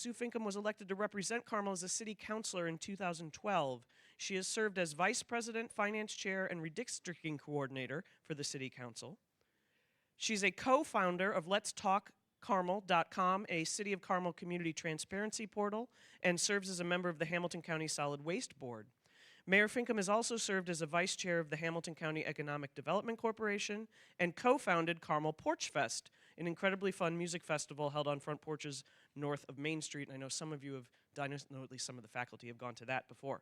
Sue Finkam was elected to represent Carmel as a city councilor in 2012. She has served as vice president, finance chair, and redistricting coordinator for the city council. She's a co-founder of letstalkcarmel.com, a City of Carmel community transparency portal, and serves as a member of the Hamilton County Solid Waste Board. Mayor Finkum has also served as a vice chair of the Hamilton County Economic Development Corporation and co-founded Carmel Porch Fest, an incredibly fun music festival held on front porches north of Main Street. And I know some of you have, I know at least some of the faculty have gone to that before.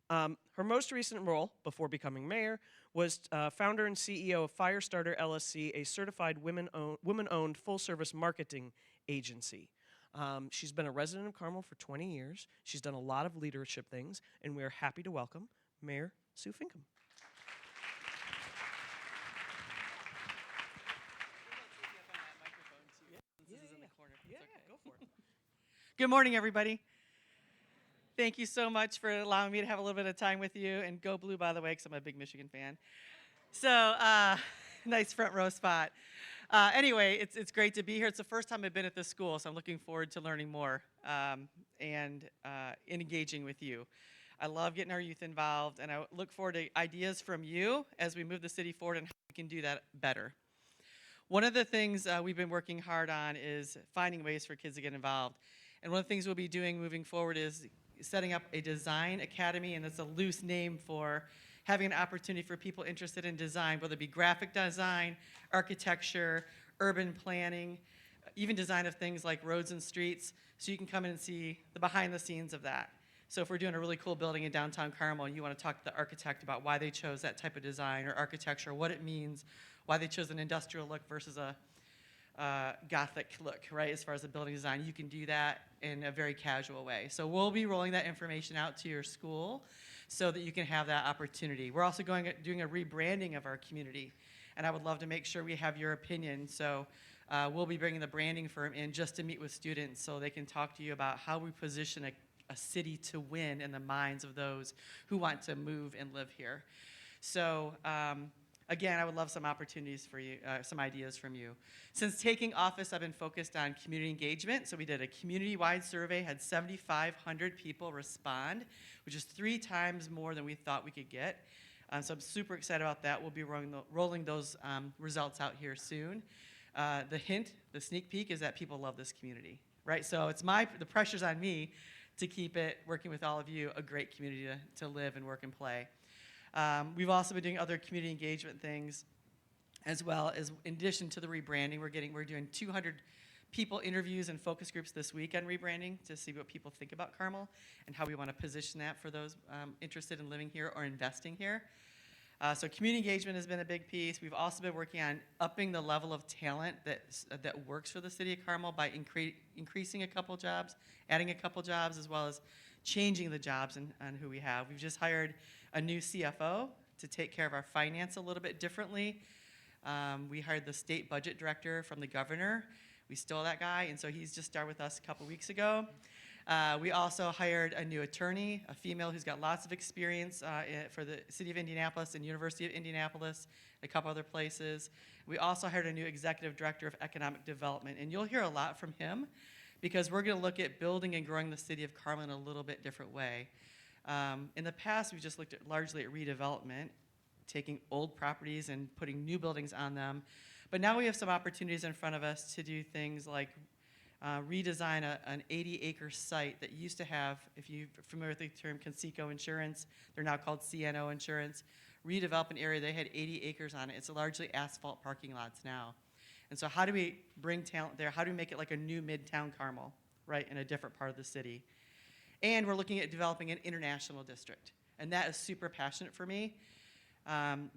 Her most recent role, before becoming mayor, was founder and CEO of Firestarter LLC, a certified women-owned full-service marketing agency. She's been a resident of Carmel for 20 years. She's done a lot of leadership things, and we're happy to welcome Mayor Sue Finkam. Go for it. Good morning, everybody. Thank you so much for allowing me to have a little bit of time with you. And go Blue, by the way, because I'm a big Michigan fan. So, nice front row spot. Anyway, it's great to be here. It's the first time I've been at this school, so I'm looking forward to learning more and engaging with you. I love getting our youth involved, and I look forward to ideas from you as we move the city forward and how we can do that better. One of the things we've been working hard on is finding ways for kids to get involved. And one of the things we'll be doing moving forward is setting up a design academy, and it's a loose name for having an opportunity for people interested in design, whether it be graphic design, architecture, urban planning, even design of things like roads and streets, so you can come in and see the behind the scenes of that. So if we're doing a really cool building in downtown Carmel and you want to talk to the architect about why they chose that type of design or architecture, what it means, why they chose an industrial look versus a Gothic look, right, as far as the building design, you can do that in a very casual way. So we'll be rolling that information out to your school so that you can have that opportunity. We're also doing a rebranding of our community, and I would love to make sure we have your opinion. So we'll be bringing the branding firm in just to meet with students so they can talk to you about how we position a city to win in the minds of those who want to move and live here. So again, I would love some opportunities for you, some ideas from you. Since taking office, I've been focused on community engagement. So we did a community-wide survey, had 7,500 people respond, which is 3 times more than we thought we could get. So I'm super excited about that. We'll be rolling those results out here soon. The hint, the sneak peek, is that people love this community, right? So it's the pressure's on me to keep it, working with all of you, a great community to live and work and play. We've also been doing other community engagement things as well as, in addition to the rebranding, we're doing 200 people interviews and focus groups this week on rebranding to see what people think about Carmel and how we want to position that for those interested in living here or investing here. So community engagement has been a big piece. We've also been working on upping the level of talent that works for the city of Carmel by increasing a couple jobs, adding a couple jobs, as well as changing the jobs and who we have. We've just hired a new CFO to take care of our finance a little bit differently. We hired the state budget director from the governor. We stole that guy, and so he's just started with us a couple weeks ago. We also hired a new attorney, a female who's got lots of experience for the City of Indianapolis and University of Indianapolis, a couple other places. We also hired a new executive director of economic development, and you'll hear a lot from him because we're going to look at building and growing the city of Carmel in a little bit different way. In the past, we've just looked largely at redevelopment, taking old properties and putting new buildings on them. But now we have some opportunities in front of us to do things like redesign an 80-acre site that used to have, if you're familiar with the term Conseco Insurance, they're now called CNO Insurance, redevelop an area, they had 80 acres on it. It's largely asphalt parking lots now. And so how do we bring talent there? How do we make it like a new Midtown Carmel, right, in a different part of the city? And we're looking at developing an international district. And that is super passionate for me.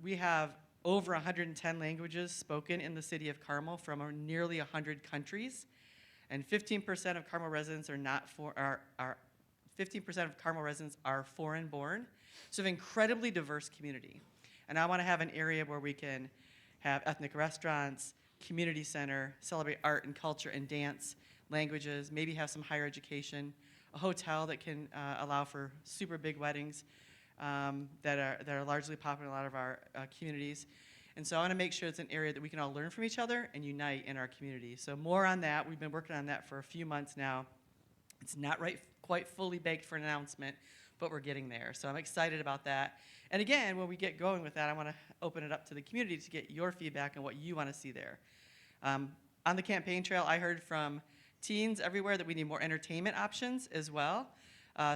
We have over 110 languages spoken in the city of Carmel from nearly 100 countries. And 15% of Carmel residents are 15% of Carmel residents are foreign born. So we have an incredibly diverse community. And I want to have an area where we can have ethnic restaurants, community center, celebrate art and culture and dance, languages, maybe have some higher education, a hotel that can allow for super big weddings that are largely popular in a lot of our communities. And so I want to make sure it's an area that we can all learn from each other and unite in our community. So more on that. We've been working on that for a few months now. It's not quite fully baked for an announcement, but we're getting there. So I'm excited about that. And again, when we get going with that, I want to open it up to the community to get your feedback on what you want to see there. On the campaign trail, I heard from teens everywhere that we need more entertainment options as well.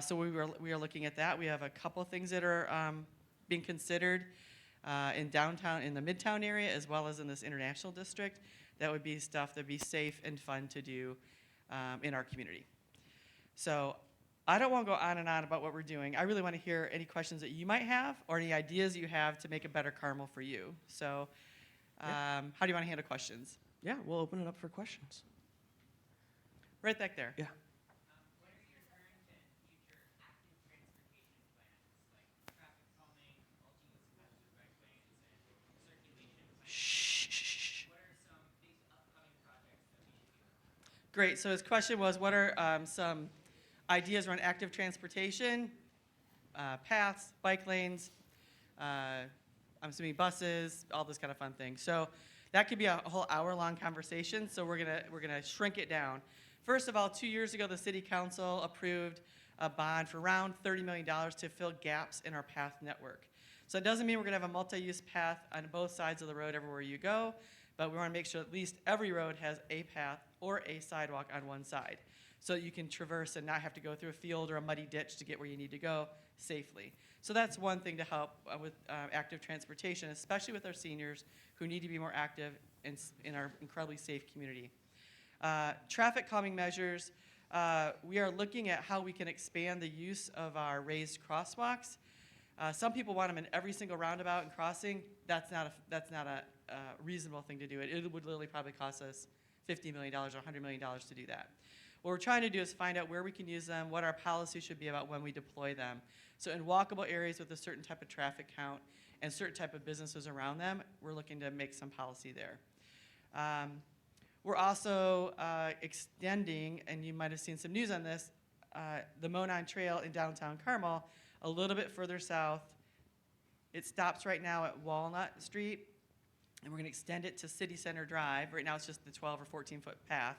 So we are looking at that. We have a couple things that are being considered in downtown, in the Midtown area, as well as in this international district. That would be stuff that would be safe and fun to do in our community. So I don't want to go on and on about what we're doing. I really want to hear any questions that you might have or any ideas you have to make a better Carmel for you. So how do you want to handle questions? Yeah, we'll open it up for questions. Right back there. Yeah. What are your current and future active transportation plans, like traffic calming, multi-use bike lanes, and circulation plans? Shh. What are some big upcoming projects that we should be looking at? Great. So his question was, what are some ideas around active transportation, paths, bike lanes, I'm assuming buses, all those kind of fun things. So that could be a whole hour-long conversation. So we're gonna shrink it down. First of all, 2 years ago, the City Council approved a bond for around $30 million to fill gaps in our path network. So it doesn't mean we're gonna have a multi-use path on both sides of the road everywhere you go, but we wanna make sure at least every road has a path or a sidewalk on one side, so that you can traverse and not have to go through a field or a muddy ditch to get where you need to go safely. So that's one thing to help with active transportation, especially with our seniors who need to be more active in our incredibly safe community. Traffic calming measures, we are looking at how we can expand the use of our raised crosswalks. Some people want them in every single roundabout and crossing. That's not a reasonable thing to do. It would literally probably cost us $50 million or $100 million to do that. What we're trying to do is find out where we can use them, what our policy should be about when we deploy them. So in walkable areas with a certain type of traffic count and certain type of businesses around them, we're looking to make some policy there. We're also extending, and you might have seen some news on this, the Monon Trail in downtown Carmel, a little bit further south. It stops right now at Walnut Street, and we're going to extend it to City Center Drive. Right now it's just the 12 or 14-foot path.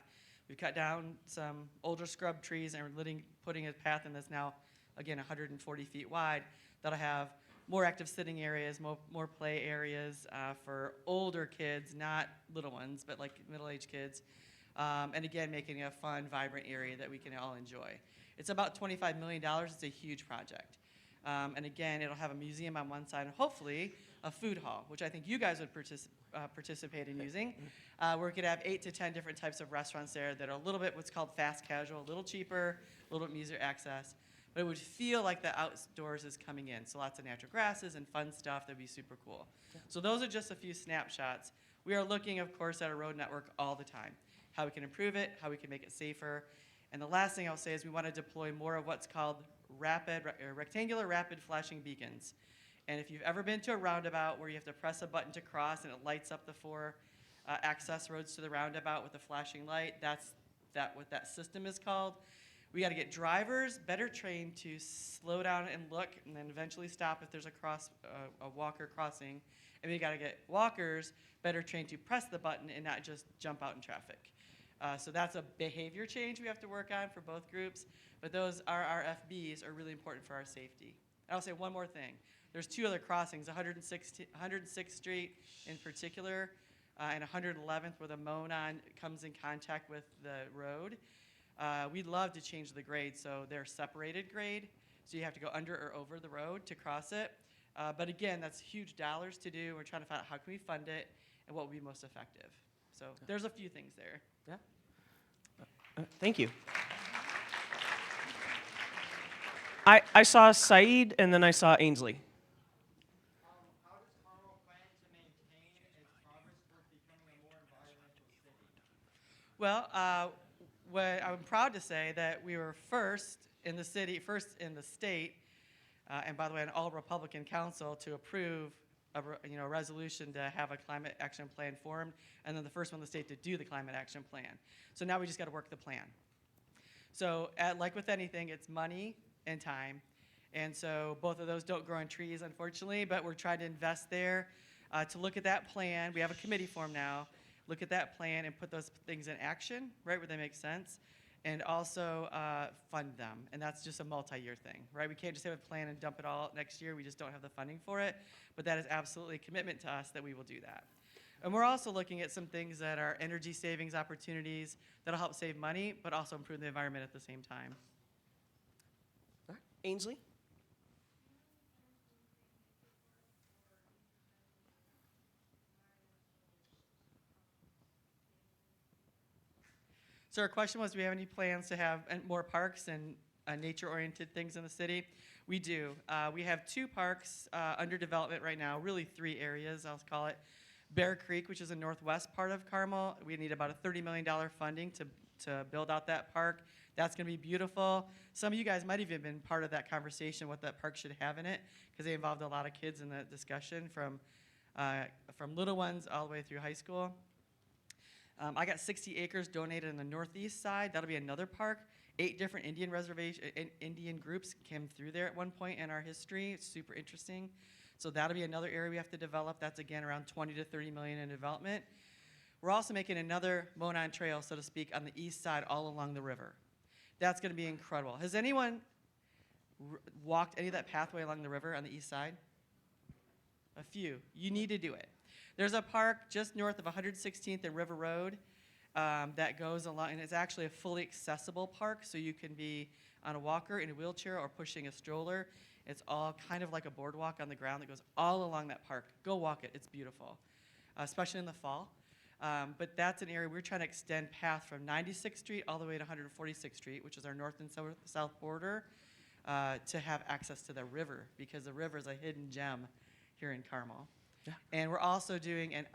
We've cut down some older scrub trees, and we're putting a path in that's now, again, 140 feet wide. That'll have more active sitting areas, more play areas for older kids, not little ones, but like middle-aged kids. And again, making it a fun, vibrant area that we can all enjoy. It's about $25 million. It's a huge project. And again, it'll have a museum on one side and hopefully a food hall, which I think you guys would participate in using. We're going to have 8 to 10 different types of restaurants there that are a little bit what's called fast casual, a little cheaper, a little bit easier access. But it would feel like the outdoors is coming in. So lots of natural grasses and fun stuff that would be super cool. Yeah. So those are just a few snapshots. We are looking, of course, at our road network all the time. How we can improve it, how we can make it safer. And the last thing I'll say is we want to deploy more of what's called rectangular rapid flashing beacons. And if you've ever been to a roundabout where you have to press a button to cross and it lights up the 4 access roads to the roundabout with a flashing light, that's what that system is called. We got to get drivers better trained to slow down and look and then eventually stop if there's a walker crossing. And we got to get walkers better trained to press the button and not just jump out in traffic. So that's a behavior change we have to work on for both groups. But those RRFBs are really important for our safety. And I'll say one more thing. There's 2 other crossings, 106th Street in particular, and 111th where the Monon comes in contact with the road. We'd love to change the grade so they're separated grade, so you have to go under or over the road to cross it. But again, that's huge dollars to do. We're trying to find out how can we fund it and what would be most effective. So there's a few things there. Yeah. Thank you. I saw Saeed and then I saw Ainsley. How does Carmel plan to maintain its progress towards becoming a more environmental city? Well, I'm proud to say that we were first in the state, and by the way, an all-Republican council to approve a resolution to have a climate action plan formed, and then the first one in the state to do the climate action plan. So now we just got to work the plan. So like with anything, it's money and time. And so both of those don't grow on trees, unfortunately, but we're trying to invest there to look at that plan. We have a committee formed now. Look at that plan and put those things in action, right, where they make sense. and also fund them. And that's just a multi-year thing, right? We can't just have a plan and dump it all next year. We just don't have the funding for it. But that is absolutely a commitment to us that we will do that. And we're also looking at some things that are energy savings opportunities that'll help save money, but also improve the environment at the same time. All right. Ainsley? So our question was, do we have any plans to have more parks and nature-oriented things in the city? We do. We have 2 parks under development right now, really 3 areas, I'll call it. Bear Creek, which is the northwest part of Carmel. We need about a $30 million funding to build out that park. That's going to be beautiful. Some of you guys might have even been part of that conversation, what that park should have in it, because they involved a lot of kids in that discussion from little ones all the way through high school. I got 60 acres donated on the northeast side. That'll be another park. 8 different Indian groups came through there at one point in our history. It's super interesting. So that'll be another area we have to develop. That's again around 20 to 30 million in development. We're also making another Monon Trail, so to speak, on the east side all along the river. That's going to be incredible. Has anyone walked any of that pathway along the river on the east side? A few. You need to do it. There's a park just north of 116th and River Road that goes along, and it's actually a fully accessible park, so you can be on a walker, in a wheelchair, or pushing a stroller. It's all kind of like a boardwalk on the ground that goes all along that park. Go walk it. It's beautiful, especially in the fall. But that's an area we're trying to extend path from 96th Street all the way to 146th Street, which is our north and south border, to have access to the river, because the river is a hidden gem here in Carmel. Yeah. And we're also doing an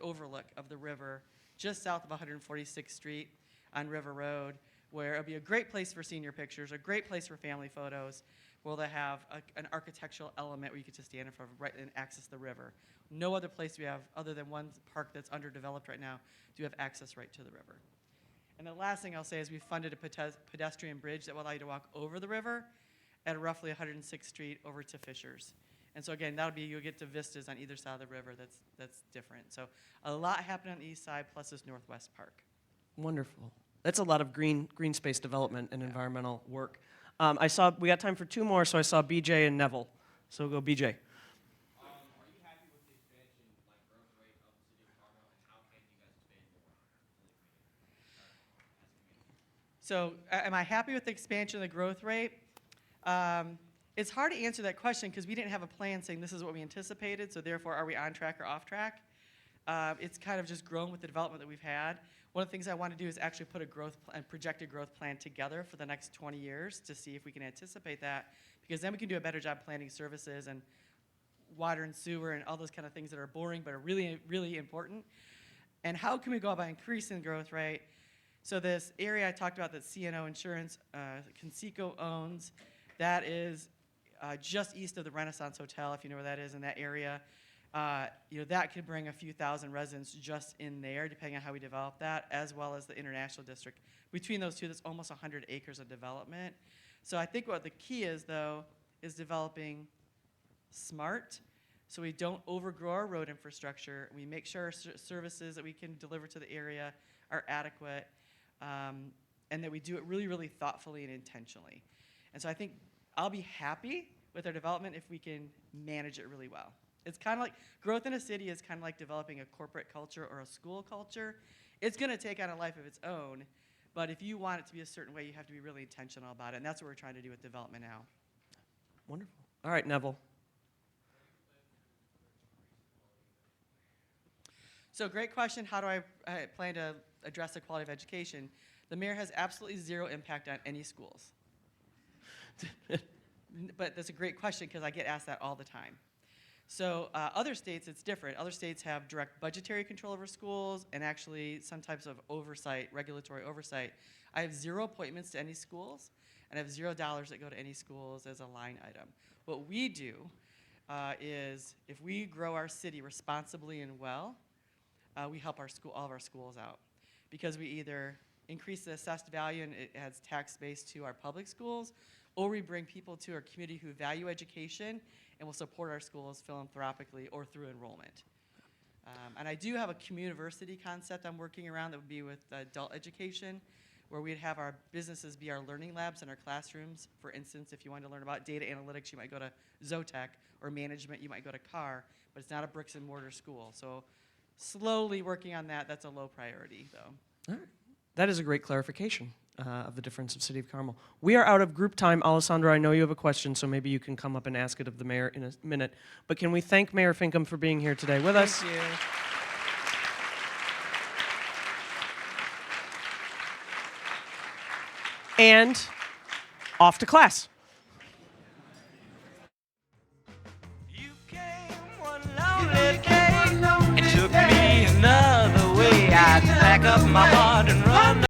overlook of the river just south of 146th Street on River Road, where it'll be a great place for senior pictures, a great place for family photos, where they'll have an architectural element where you can just stand in front of right and access the river. No other place we have, other than one park that's underdeveloped right now, do you have access right to the river. And the last thing I'll say is we funded a pedestrian bridge that will allow you to walk over the river at roughly 106th Street over to Fishers. And so again, that'll be, you'll get to vistas on either side of the river that's different. So a lot happening on the east side, plus this northwest park. Wonderful. That's a lot of green space development and environmental work. We got time for 2 more, so I saw BJ and Neville. So we'll go BJ. Are you happy with the expansion, like growth rate of the city of Carmel, and how can you guys expand more in the community? So am I happy with the expansion of the growth rate? It's hard to answer that question because we didn't have a plan saying this is what we anticipated, so therefore are we on track or off track? It's kind of just grown with the development that we've had. One of the things I want to do is actually put a projected growth plan together for the next 20 years to see if we can anticipate that, because then we can do a better job planning services and water and sewer and all those kind of things that are boring but are really, really important. And how can we go about increasing the growth rate? So this area I talked about that CNO Insurance, Conseco owns, that is just east of the Renaissance Hotel, if you know where that is in that area. That could bring a few thousand residents just in there, depending on how we develop that, as well as the International District. Between those two, that's almost 100 acres of development. So I think what the key is, though, is developing smart, so we don't overgrow our road infrastructure. We make sure our services that we can deliver to the area are adequate, and that we do it really, really thoughtfully and intentionally. And so I think I'll be happy with our development if we can manage it really well. It's kind of like, growth in a city is kind of like developing a corporate culture or a school culture. It's going to take on a life of its own, but if you want it to be a certain way, you have to be really intentional about it, and that's what we're trying to do with development now. Wonderful. All right, Neville. So great question. How do I plan to address the quality of education? The mayor has absolutely zero impact on any schools. But that's a great question because I get asked that all the time. So other states, it's different. Other states have direct budgetary control over schools and actually some types of oversight, regulatory oversight. I have 0 appointments to any schools, and I have $0 that go to any schools as a line item. What we do is if we grow our city responsibly and well, we help all of our schools out, because we either increase the assessed value and it adds tax base to our public schools, or we bring people to our community who value education and will support our schools philanthropically or through enrollment. And I do have a community concept I'm working around that would be with adult education, where we'd have our businesses be our learning labs in our classrooms. For instance, if you wanted to learn about data analytics, you might go to Zotech, or management, you might go to CAR, but it's not a bricks and mortar school. So slowly working on that. That's a low priority, though. All right. That is a great clarification of the difference of City of Carmel. We are out of group time. Alessandra, I know you have a question, so maybe you can come up and ask it of the mayor in a minute. But can we thank Mayor Finkum for being here today with us? Thank you. And off to class. You came one lonely day and took me another way. I'd pack up my heart and